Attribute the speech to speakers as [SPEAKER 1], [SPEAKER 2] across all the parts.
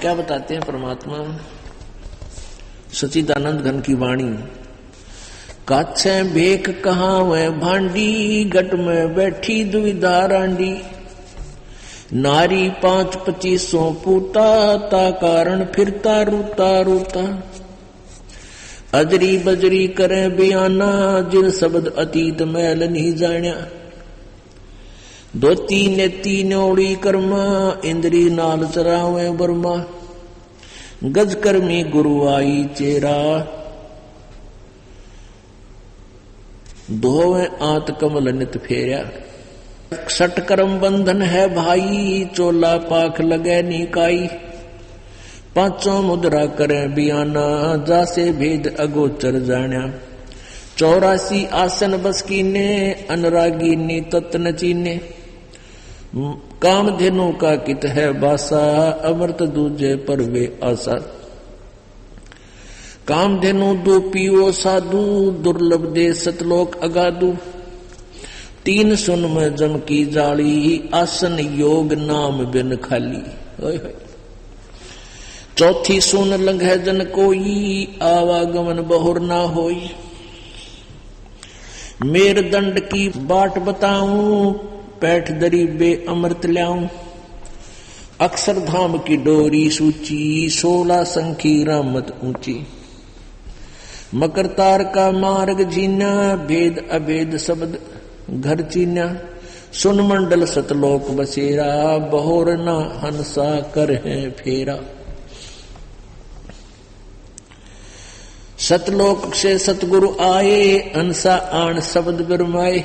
[SPEAKER 1] क्या बताते हैं परमात्मा सच्चिदानंद घन की वाणी। काछे भेख कहाँ वह भांडी, गट में बैठी दुविधा रांडी। नारी 5-25 पूता, ता कारण फिरता रूता रूता। अजरी बजरी करे बयाना, जिन शब्द अतीत मैल नहीं जाण्या। धोती नेती न्योड़ी कर्मा, इंद्री नाल चरावे बर्मा। गज कर्मी गुरु आई चेरा, धोवे आत कमल नित फेरा। सट कर्म बंधन है भाई, चोला पाख लगे निकाई। 5 मुद्रा करे बियाना, जासे भेद अगोचर जाण्या। 84 आसन बस कीने, अनुरागी तत्न चीने। कामधेनु का कित है बासा, अमृत दूजे पर वे आशा। कामधेनु दो पियो साधु, दुर्लभ दे सतलोक अगाधु। 3 सुन में जम की जाली, आसन योग नाम बिन खाली। 4 सुन लंघे जन कोई, आवागमन बहुर ना होई। मेरदंड की बाट बताऊं, पैठ दरी बे अमृत ल्याऊं। अक्षरधाम की डोरी सूची, 16 संखी रामत ऊंची। मकर तार का मार्ग जीना, भेद अभेद शब्द घर चीना। सुन मंडल सतलोक बसेरा, बहोर ना हंसा कर है फेरा। सतलोक से सतगुरु आए, हंसा आन शब्द बिरमाए।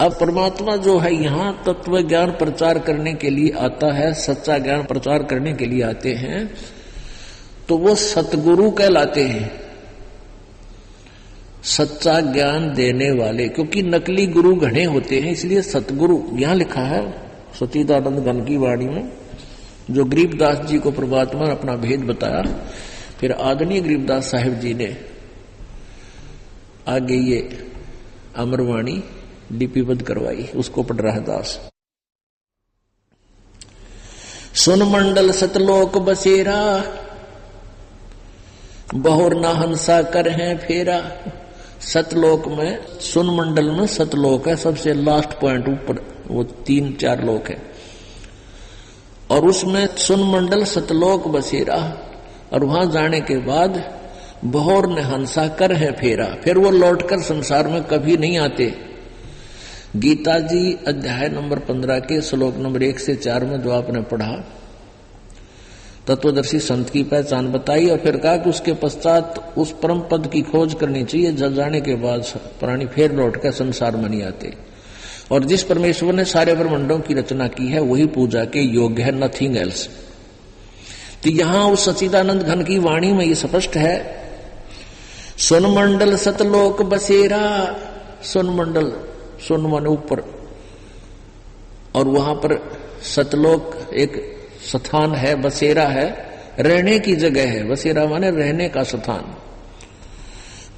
[SPEAKER 1] अब परमात्मा जो है यहाँ तत्व ज्ञान प्रचार करने के लिए आता है, सच्चा ज्ञान प्रचार करने के लिए आते हैं, तो वो सतगुरु कहलाते हैं, सच्चा ज्ञान देने वाले। क्योंकि नकली गुरु घने होते हैं, इसलिए सतगुरु यहां लिखा है सच्चिदानंद घन की वाणी में, जो गरीबदास जी को परमात्मा ने अपना भेद बताया। फिर आदरणीय गरीबदास साहिब जी ने आगे ये अमरवाणी लिपिबद्ध करवाई, उसको पढ़ रहा है दास। सुन मंडल सतलोक बसेरा, बहुर ना हंसा कर है फेरा। सतलोक में, सुन मंडल में सतलोक है, सबसे लास्ट पॉइंट ऊपर, वो 3-4 लोक है, और उसमें सुन मंडल सतलोक बसेरा। और वहां जाने के बाद बहुर ने हंसा कर है फेरा, फिर वो लौटकर संसार में कभी नहीं आते। गीता जी अध्याय नंबर 15 के श्लोक नंबर 1 से 4 में जो आपने पढ़ा, तत्वदर्शी संत की पहचान बताई, और फिर कहा कि उसके पश्चात उस परम पद की खोज करनी चाहिए, जब जाने के बाद प्राणी फिर लौटकर संसार में नहीं आते। और जिस परमेश्वर ने सारे ब्रह्मांडों की रचना की है, वही पूजा के योग्य है, नथिंग एल्स। तो यहां उस सच्चिदानंद घन की वाणी में ये स्पष्ट है, सुन मंडल सतलोक बसेरा। सुन मंडल, सुन मन ऊपर, और वहां पर सतलोक एक स्थान है, बसेरा है, रहने की जगह है। बसेरा माने रहने का स्थान।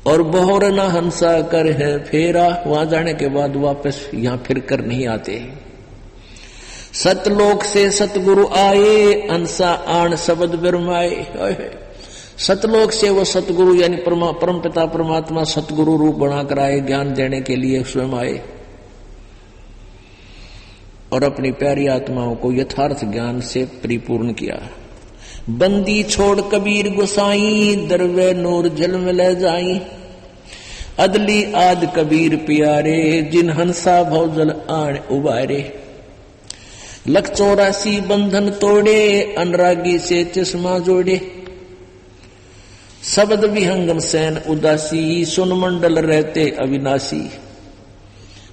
[SPEAKER 1] और बहुर ना हंसा कर है फेरा, वहां जाने के बाद वापस यहां फिर कर नहीं आते। सतलोक से सतगुरु आए, हंसा आन शब्द बिरमाए। सतलोक से वो सतगुरु यानी परम पिता परमात्मा सतगुरु रूप बनाकर आए, ज्ञान देने के लिए स्वयं आए, और अपनी प्यारी आत्माओं को यथार्थ ज्ञान से परिपूर्ण किया। बंदी छोड़ कबीर गोसाई, दरवे नूर जल में ले जाई। अदली आद कबीर प्यारे, जिन हंसा भवजल आण उबारे। 184 बंधन तोड़े, अनुरागी से चश्मा जोड़े। शब्द विहंगम सैन उदासी, सुन मंडल रहते अविनाशी।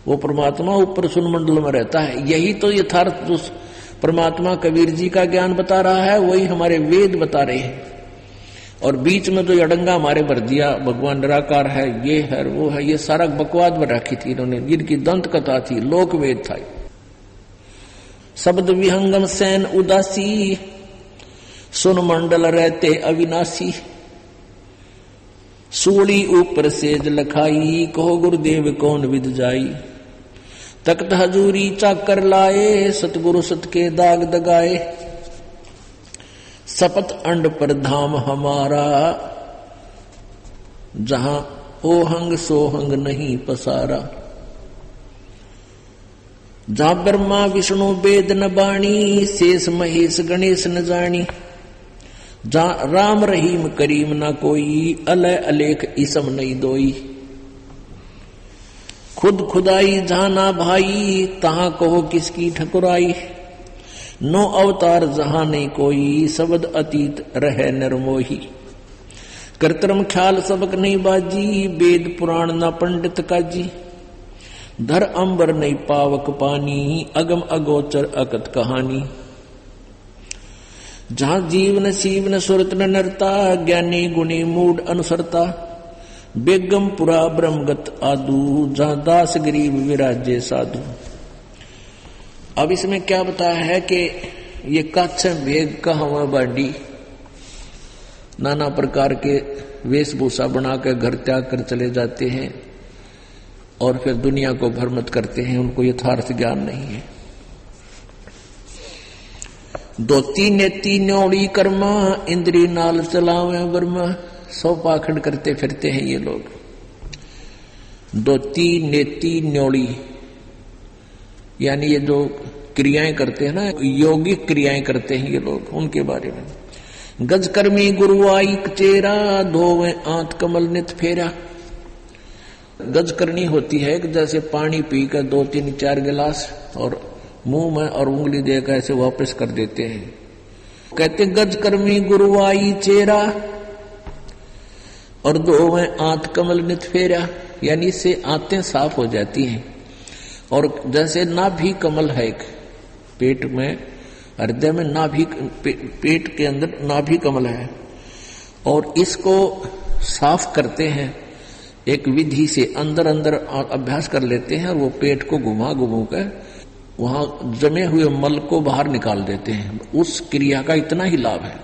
[SPEAKER 1] वो परमात्मा ऊपर सुन मंडल में रहता है। यही तो यथार्थ जो परमात्मा कबीर जी का ज्ञान बता रहा है, वही हमारे वेद बता रहे हैं। और बीच में जो अड़ंगा हमारे भर दिया, भगवान निराकार है, ये है वो है, ये सारा बकवाद में रखी थी इन्होंने, जिनकी दंत कथा थी, लोक वेद था। शब्द विहंगम सैन उदासी, सुन मंडल रहते अविनाशी। सूली ऊपर सेज लखाई, कहो गुरुदेव कौन विद जाई। तख्त हजूरी चाकर लाए, सतगुरु सत के दाग दगाए। सपत अंड पर धाम हमारा, जहां ओहंग सोहंग नहीं पसारा। जहां ब्रह्मा विष्णु वेद न बाणी, शेष महेश गणेश न जानी। जहां राम रहीम करीम न कोई, अलय अलेख इसम नहीं दोई। खुद खुदाई जहां ना भाई, तहां कहो किसकी ठकुराई। नो अवतार जहां नहीं कोई, शब्द अतीत रहे निर्मोही। कृत्रिम ख्याल सबक नहीं बाजी, वेद पुराण न पंडित काजी। धर अंबर नहीं पावक पानी, अगम अगोचर अकत कहानी। जहां जीवन सीवन सुरत न नरता, ज्ञानी गुणी मूड अनुसरता। बेगम पुरा ब्रह्मगत आदू, जहां दास गरीब विराजे साधु। अब इसमें क्या बताया है कि ये कच्छ भेग का हवा बाडी, नाना प्रकार के वेशभूषा बनाकर घर त्याग कर चले जाते हैं और फिर दुनिया को भ्रमित करते हैं, उनको यथार्थ ज्ञान नहीं है। दोती नेती न्योड़ी कर्मा, इंद्री नाल चलावे वर्मा। सौ पाखंड करते फिरते हैं ये लोग। दोती नेती न्योड़ी यानी ये जो क्रियाएं करते हैं ना, योगिक क्रियाएं करते हैं ये लोग, उनके बारे में। गजकर्मी गुरुआई चेरा, धोवे आंत कमल नित फेरा। गज करनी होती है कि जैसे पानी पीकर 2 3 4 गिलास और मुंह में और उंगली देकर ऐसे वापस कर देते हैं। कहते गज कर्मी गुरुआई चेरा और धोवे आंत कमल नित फेरा, यानी इससे आंतें साफ हो जाती हैं। और जैसे नाभि कमल है एक पेट में, हृदय में नाभि, पेट के अंदर नाभि कमल है और इसको साफ करते हैं एक विधि से। अंदर अंदर अभ्यास कर लेते हैं और वो पेट को घुमा कर वहां जमे हुए मल को बाहर निकाल देते हैं। उस क्रिया का इतना ही लाभ है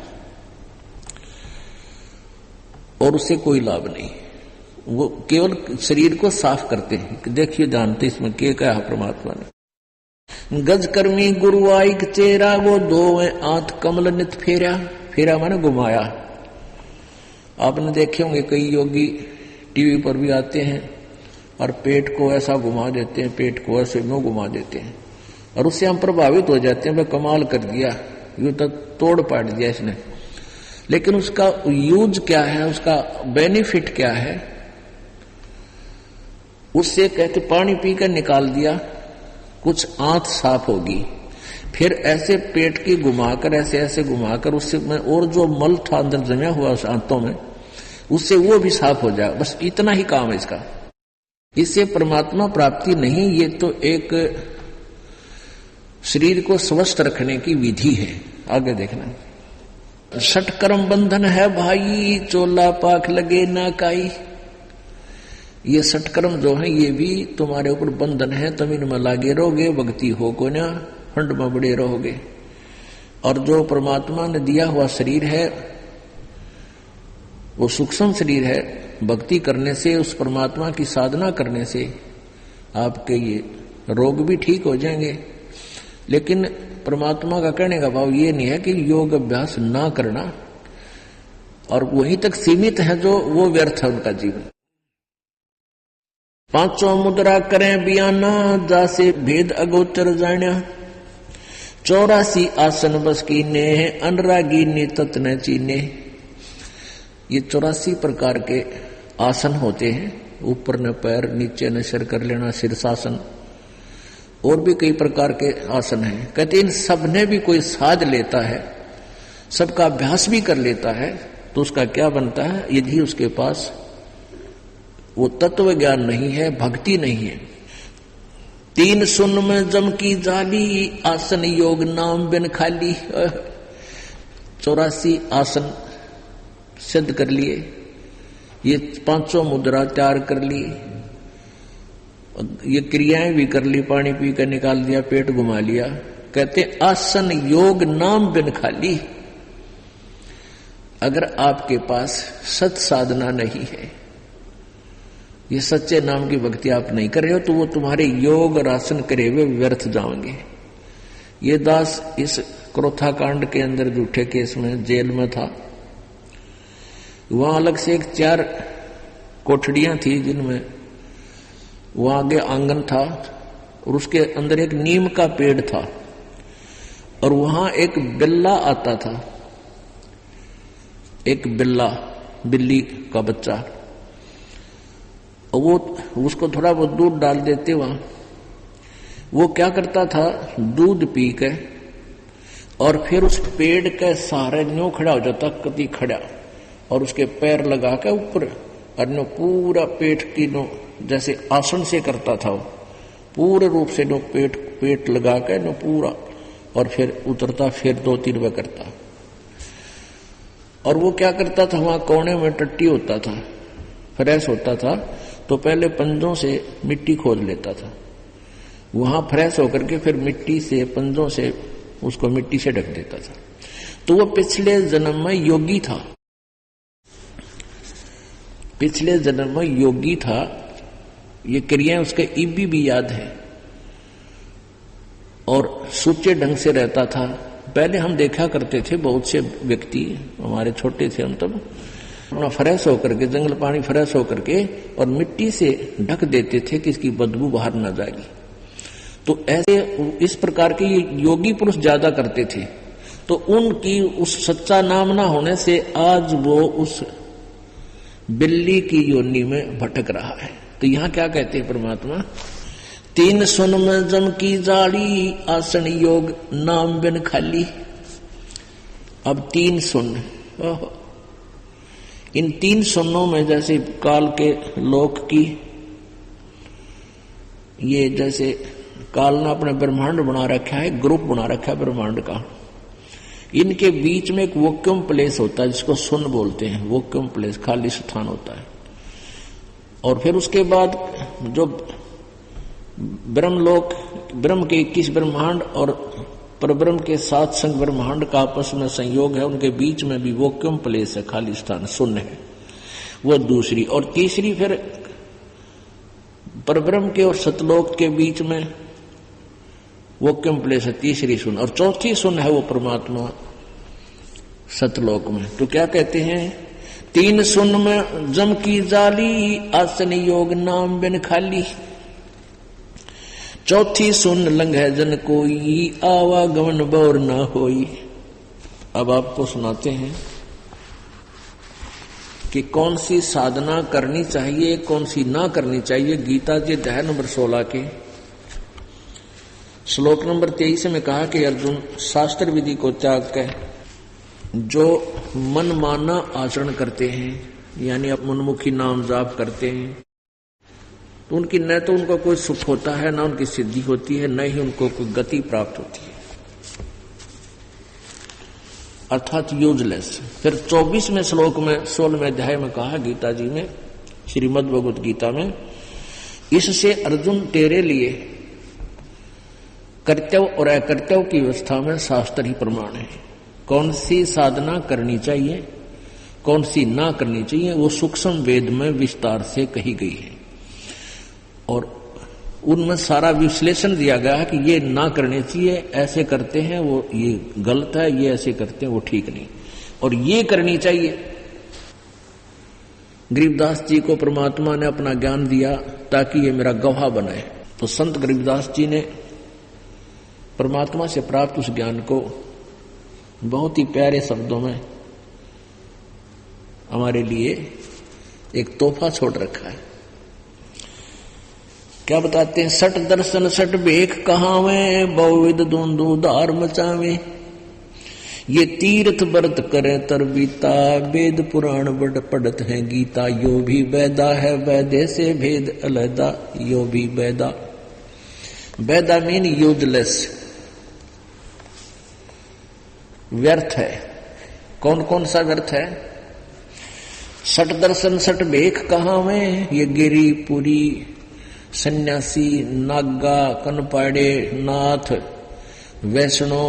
[SPEAKER 1] और उससे कोई लाभ नहीं। वो केवल शरीर को साफ करते हैं। देखिए जानते इसमें क्या कहा परमात्मा ने। गज कर्मी गुरुआई चेरा, वो धोवे आंत कमल नित फेरा। फेरा माने घुमाया। आपने देखे होंगे कई योगी टीवी पर भी आते हैं और पेट को ऐसा घुमा देते हैं, पेट को ऐसे नो घुमा देते हैं और उससे हम प्रभावित हो जाते हैं। भाई कमाल कर दिया, यूं तक तोड़ पाट दिया इसने। लेकिन उसका यूज क्या है, उसका बेनिफिट क्या है? उससे कहते पानी पीकर निकाल दिया, कुछ आंत साफ होगी। फिर ऐसे पेट की घुमाकर ऐसे ऐसे घुमाकर उससे में और जो मल था अंदर जमा हुआ उस आंतों में, उससे वो भी साफ हो जाए। बस इतना ही काम है इसका। इससे परमात्मा प्राप्ति नहीं, ये तो एक शरीर को स्वस्थ रखने की विधि है। आगे देखना। षटकर्म बंधन है भाई, चोला पाख लगे ना काई। ये षटकर्म जो है ये भी तुम्हारे ऊपर बंधन है, तुम इनमें लागे रहोगे, भक्ति हो को ना हंड में बड़े रहोगे। और जो परमात्मा ने दिया हुआ शरीर है वो सूक्ष्म शरीर है। भक्ति करने से, उस परमात्मा की साधना करने से आपके ये रोग भी ठीक हो जाएंगे। लेकिन परमात्मा का कहने का भाव ये नहीं है कि योग अभ्यास ना करना और वहीं तक सीमित है जो वो व्यर्थ है उनका जीवन। पांचों मुद्रा करें बियाना, जासे भेद अगोचर जाण्या। 84 आसन बस कीने, अनुरागी ने तत् न चीने। ये 84 प्रकार के आसन होते हैं। ऊपर न पैर, नीचे न सिर कर लेना, शीर्षासन, और भी कई प्रकार के आसन हैं। कहते इन सब ने भी कोई साध लेता है, सबका अभ्यास भी कर लेता है, तो उसका क्या बनता है? यदि उसके पास वो तत्व ज्ञान नहीं है, भक्ति नहीं है। 3 सुन में जम की जाली, आसन योग नाम बिन खाली। 84 आसन सिद्ध कर लिए, ये 500 मुद्रा तैयार कर ली, ये क्रियाएं भी कर ली, पानी पी कर निकाल दिया, पेट घुमा लिया। कहते आसन योग नाम बिन खाली। अगर आपके पास सत साधना नहीं है, ये सच्चे नाम की भक्ति आप नहीं कर रहे हो, तो वो तुम्हारे योग और आसन करे हुए व्यर्थ जाओगे। ये दास इस क्रोथा कांड के अंदर झूठे केस में जेल में था। वहां अलग से एक 4 कोठड़ियां थी, जिनमें वहां आगे आंगन था और उसके अंदर एक नीम का पेड़ था और वहां एक बिल्ला आता था, एक बिल्ला, बिल्ली का बच्चा। और वो उसको थोड़ा बहुत दूध डाल देते वहां। वो क्या करता था, दूध पी के और फिर उस पेड़ के सहारे न्यों खड़ा हो जाता, कभी खड़ा, और उसके पैर लगा के ऊपर और नो पूरा पेट की नो जैसे आसन से करता था, वो पूरे रूप से नो पेट लगा के नो पूरा, और फिर उतरता, फिर 2-3 बार करता। और वो क्या करता था, वहां कोने में टट्टी होता था, फ्रेश होता था, तो पहले पंजों से मिट्टी खोद लेता था, वहां फ्रेश होकर के फिर मिट्टी से, पंजों से उसको मिट्टी से ढक देता था। तो वो पिछले जन्म में योगी था, पिछले जन्म में योगी था। ये क्रियाएं उसके इबी भी याद है और सुचे ढंग से रहता था। पहले हम देखा करते थे बहुत से व्यक्ति, हमारे छोटे थे हम तब, अपना फ्रेश होकर के, जंगल पानी फ्रेश होकर के और मिट्टी से ढक देते थे कि इसकी बदबू बाहर ना जाएगी। तो ऐसे इस प्रकार के योगी पुरुष ज्यादा करते थे। तो उनकी उस सच्चा नाम ना होने से आज वो उस बिल्ली की योनि में भटक रहा है। तो यहां क्या कहते हैं परमात्मा, 3 सुन में जम की जाली, आसन योग नाम बिन खाली। अब 3 सुन, इन 3 सुनों में जैसे काल के लोक की, ये जैसे काल ने अपने ब्रह्मांड बना रखा है, ग्रुप बना रखा है ब्रह्मांड का। इनके बीच में एक वैक्यूम प्लेस होता है जिसको सुन बोलते हैं, वैक्यूम प्लेस, खाली स्थान होता है। और फिर उसके बाद जो ब्रह्मलोक, ब्रह्म के 21 ब्रह्मांड और परब्रह्म के 7 संग ब्रह्मांड का आपस में संयोग है, उनके बीच में भी वैक्यूम प्लेस है, खाली स्थान शून्य है, वो दूसरी। और तीसरी फिर परब्रह्म के और सतलोक के बीच में वैक्यूम प्लेस है, तीसरी शून्य। और चौथी शून्य है वो परमात्मा सतलोक में। तो क्या कहते हैं, 3 सुन में जम की जाली, आसन योग नाम बिन खाली। चौथी सुन लंघ है जन कोई, आवागमन बौर ना होई। अब आपको सुनाते हैं कि कौन सी साधना करनी चाहिए, कौन सी ना करनी चाहिए। गीता जी अध्याय नंबर 16 के श्लोक नंबर 23 में कहा कि अर्जुन, शास्त्र विधि को त्याग कर जो मनमाना आचरण करते हैं, यानी मनमुखी नाम जाप करते हैं, तो उनकी न तो उनको कोई सुख होता है, न उनकी सिद्धि होती है, न ही उनको कोई गति प्राप्त होती है, अर्थात यूजलेस। फिर 24वें श्लोक में 16वें अध्याय में कहा गीता जी में, श्रीमद् भगवत गीता में, इससे अर्जुन तेरे लिए कर्तव्य और अकर्तव्य की व्यवस्था में शास्त्र ही प्रमाण है। कौन सी साधना करनी चाहिए, कौन सी ना करनी चाहिए, वो सूक्ष्म वेद में विस्तार से कही गई है और उनमें सारा विश्लेषण दिया गया है कि ये ना करने चाहिए, ऐसे करते हैं वो ये गलत है, ये ऐसे करते हैं वो ठीक नहीं, और ये करनी चाहिए। गरीबदास जी को परमात्मा ने अपना ज्ञान दिया ताकि ये मेरा गवाह बने। तो संत गरीबदास जी ने परमात्मा से प्राप्त उस ज्ञान को बहुत ही प्यारे शब्दों में हमारे लिए एक तोहफा छोड़ रखा है। क्या बताते हैं, 60 दर्शन 60 भेख कहावे, बहुविध दूंदू धार मचावे। ये तीर्थ व्रत करे तरबीता, वेद पुराण बड़ पढ़त है गीता। यो भी वैदा है वैदे से भेद अलहदा, यो भी वैदा। वैदा मीन यूजलेस, व्यर्थ है। कौन कौन सा व्यर्थ है? 60 दर्शन 60 भेख कहावे, ये गिरी पुरी सन्यासी, नागा, कनपाड़े, नाथ, वैष्णो,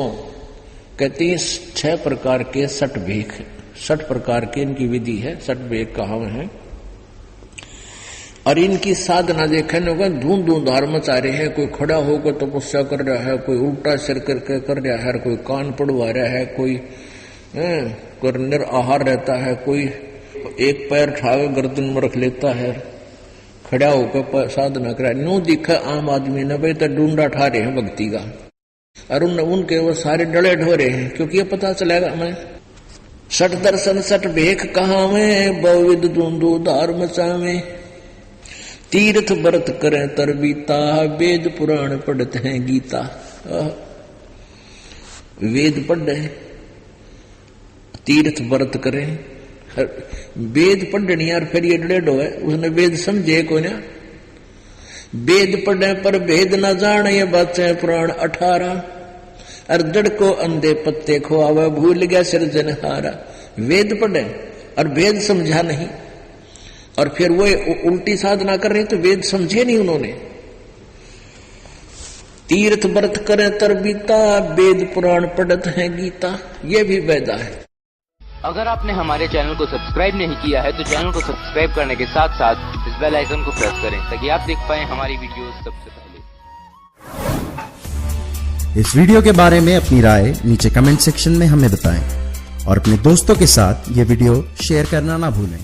[SPEAKER 1] कहते हैं 6 प्रकार के 60 भेख, 60 प्रकार के इनकी विधि है, 60 भेख कहावे हैं। और इनकी साधना देखने होगा, धूम धूम धार मचा रहे हैं। कोई खड़ा होकर तपस्या कर रहा है, कोई उल्टा सिर करके कर रहा है, कोई कान पड़वा रहा है, कोई निराहार रहता है, कोई एक पैर उठाकर गर्दन में रख लेता है, खड़ा होकर साधना करा। नो दिखा आम आदमी ने भाई तो डूंडा ठा रहे हैं भक्ति का, और उनके वो सारे डले ढोरे हैं, क्योंकि ये पता चलेगा हमें सठ दर्शन सठ भेख कहाँ में, बहुविध धूंधू धार मचावे, तीर्थ व्रत करें तरबीता, वेद पुराण पढ़ते हैं गीता। वेद पढ़ रहे, तीर्थ व्रत करें, वेद पढ़नी यार, फिर ये डेढ़ है उसने वेद समझे को ना। वेद पढ़े पर भेद न जाने, ये बातें पुराण 18, अर्दड़ को अंधे पत्ते खोआवा, भूल गया सिरजनहारा। वेद पढ़े और वेद समझा नहीं, और फिर वो उल्टी साधना कर रहे, तो वेद समझे नहीं उन्होंने। तीर्थ व्रत करें तरबीता, वेद पुराण पढ़त हैं गीता, ये भी वेदा है।
[SPEAKER 2] अगर आपने हमारे चैनल को सब्सक्राइब नहीं किया है तो चैनल को सब्सक्राइब करने के साथ साथ इस बेल आइकन को प्रेस करें, ताकि आप देख पाएं हमारी वीडियो सबसे पहले।
[SPEAKER 3] इस वीडियो के बारे में अपनी राय नीचे कमेंट सेक्शन में हमें बताएं और अपने दोस्तों के साथ ये वीडियो शेयर करना ना भूलें।